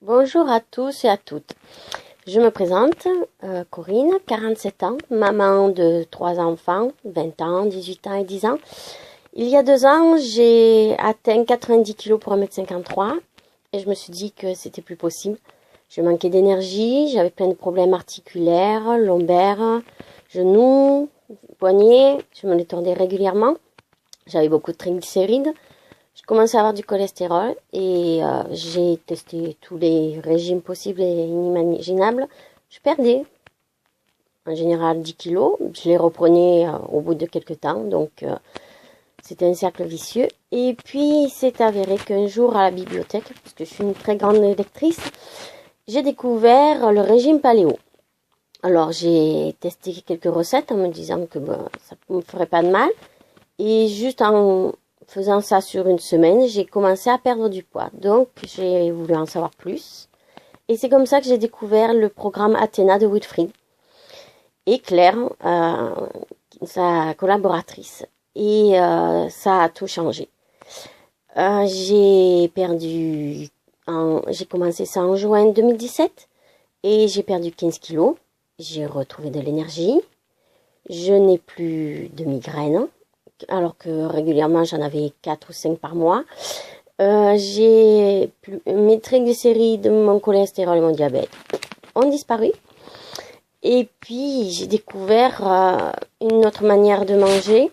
Bonjour à tous et à toutes. Je me présente, Corinne, 47 ans, maman de 3 enfants, 20 ans, 18 ans et 10 ans. Il y a 2 ans, j'ai atteint 90 kg pour 1m53 et je me suis dit que c'était plus possible. Je manquais d'énergie, j'avais plein de problèmes articulaires, lombaires, genoux, poignets, je me les tordais régulièrement. J'avais beaucoup de triglycérides. Je commençais à avoir du cholestérol et j'ai testé tous les régimes possibles et inimaginables. Je perdais en général 10 kilos. Je les reprenais au bout de quelques temps, donc c'était un cercle vicieux. Et puis il s'est avéré qu'un jour à la bibliothèque, parce que je suis une très grande lectrice, j'ai découvert le régime paléo. Alors j'ai testé quelques recettes en me disant que ça ne me ferait pas de mal. Et juste en faisant ça sur une semaine, j'ai commencé à perdre du poids. Donc, j'ai voulu en savoir plus. Et c'est comme ça que j'ai découvert le programme Athéna de Wilfried. Et Claire, sa collaboratrice. Et ça a tout changé. J'ai commencé ça en juin 2017. Et j'ai perdu 15 kilos. J'ai retrouvé de l'énergie. Je n'ai plus de migraines, alors que régulièrement j'en avais 4 ou 5 par mois. Mes triglycérides, mon cholestérol et mon diabète ont disparu. Et puis j'ai découvert une autre manière de manger,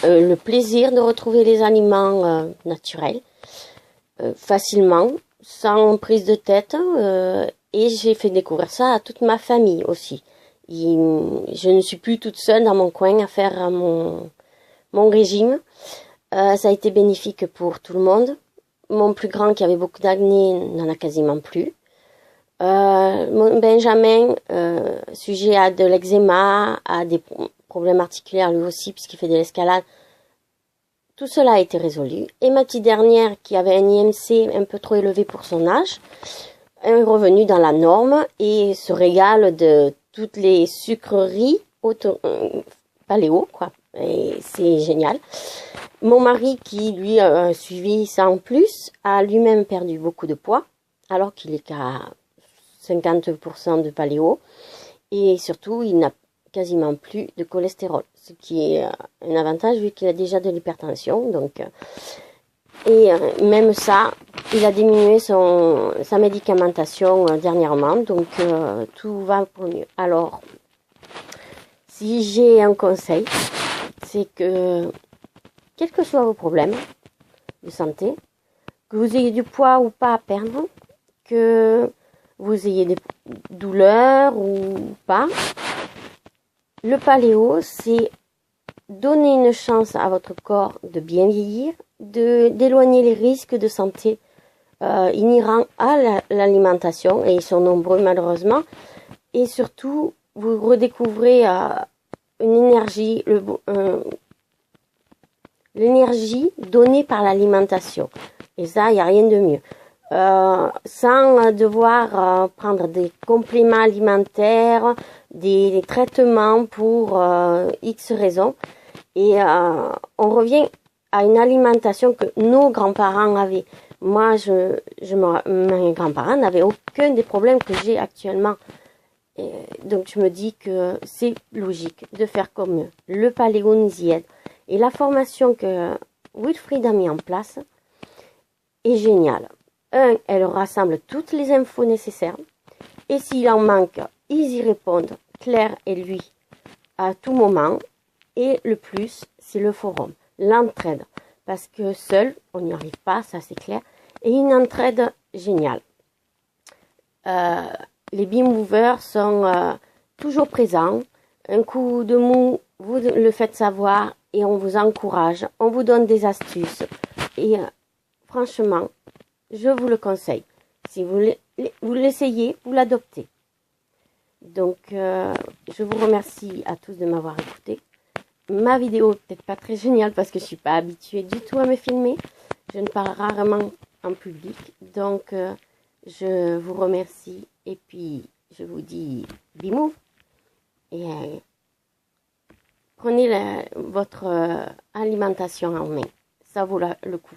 le plaisir de retrouver les aliments naturels, facilement, sans prise de tête. Et j'ai fait découvrir ça à toute ma famille aussi. Je ne suis plus toute seule dans mon coin à faire mon régime. Ça a été bénéfique pour tout le monde. Mon plus grand, qui avait beaucoup d'acné, n'en a quasiment plus. Mon Benjamin, sujet à de l'eczéma, a des problèmes articulaires lui aussi, puisqu'il fait de l'escalade. Tout cela a été résolu. Et ma petite dernière, qui avait un IMC un peu trop élevé pour son âge, est revenue dans la norme et se régale de toutes les sucreries paléo, quoi. Et c'est génial. Mon mari, qui lui a suivi ça en plus, a lui-même perdu beaucoup de poids, alors qu'il est qu'à 50% de paléo. Et surtout, il n'a quasiment plus de cholestérol, ce qui est un avantage vu qu'il a déjà de l'hypertension. Donc, même ça, il a diminué sa médicamentation dernièrement, donc tout va pour mieux. Alors, si j'ai un conseil, c'est que, quels que soient vos problèmes de santé, que vous ayez du poids ou pas à perdre, que vous ayez des douleurs ou pas, le paléo, c'est donner une chance à votre corps de bien vieillir, d'éloigner les risques de santé inhérents à l'alimentation, et ils sont nombreux malheureusement, et surtout, vous redécouvrez une énergie, l'énergie donnée par l'alimentation. Et ça, il n'y a rien de mieux. Sans devoir prendre des compléments alimentaires, des traitements pour X raisons. Et on revient à une alimentation que nos grands-parents avaient. Moi, mes grands-parents n'avaient aucun des problèmes que j'ai actuellement. Et donc, je me dis que c'est logique de faire comme eux. Le paléo nous y aide. Et la formation que Wilfried a mis en place est géniale. Elle rassemble toutes les infos nécessaires. Et s'il en manque, ils y répondent, Claire et lui, à tout moment. Et le plus, c'est le forum, l'entraide. Parce que seul, on n'y arrive pas, ça c'est clair. Et une entraide géniale. Les B-movers sont toujours présents. Un coup de mou, vous le faites savoir et on vous encourage. On vous donne des astuces. Et franchement, je vous le conseille. Si vous l'essayez, vous l'adoptez. Donc, je vous remercie à tous de m'avoir écouté. Ma vidéo n'est peut-être pas très géniale parce que je ne suis pas habituée du tout à me filmer. Je ne parle rarement en public. Donc, je vous remercie et puis je vous dis bimou. Et prenez votre alimentation en main. Ça vaut le coup.